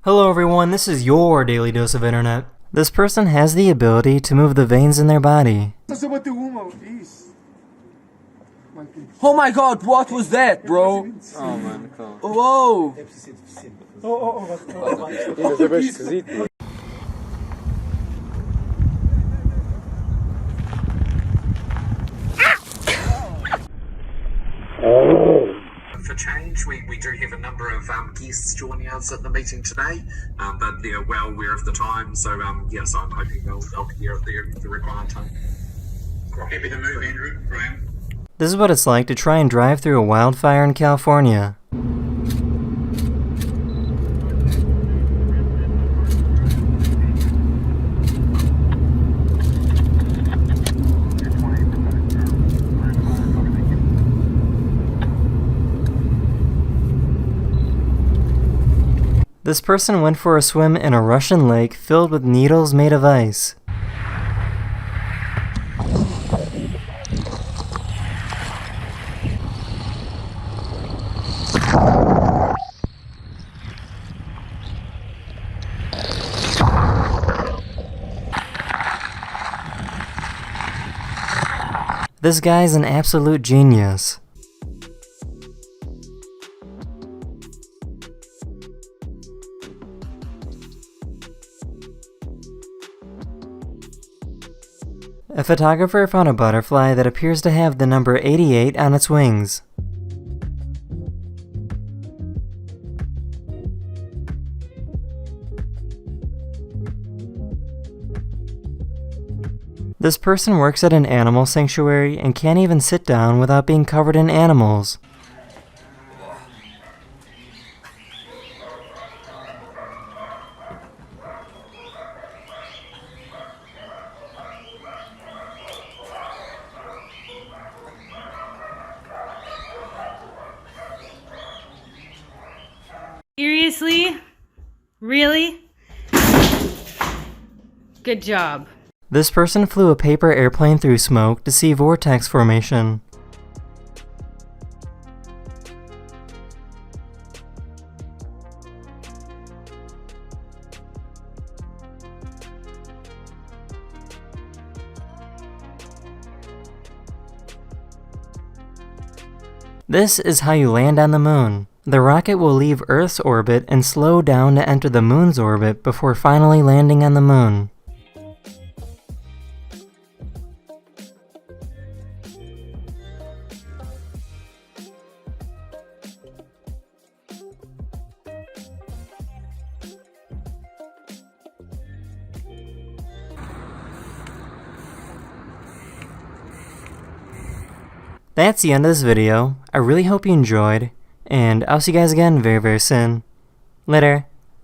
Hello everyone, this is your daily dose of internet. This person has the ability to move the veins in their body. Oh my god, what was that, bro? Oh man, calma. Whoa! Mas é bem esquisito. For change, we do have a number of guests joining us at the meeting today, but they're well aware of the time, so yes, I'm hoping they'll be here at the required time. Happy to move, Andrew. Graham. This is what it's like to try and drive through a wildfire in California. This person went for a swim in a Russian lake filled with needles made of ice. This guy's an absolute genius. A photographer found a butterfly that appears to have the number 88 on its wings. This person works at an animal sanctuary and can't even sit down without being covered in animals. Seriously? Really? Good job. This person flew a paper airplane through smoke to see vortex formation. This is how you land on the moon. The rocket will leave Earth's orbit and slow down to enter the moon's orbit before finally landing on the moon. That's the end of this video. I really hope you enjoyed, and I'll see you guys again very, very soon. Later.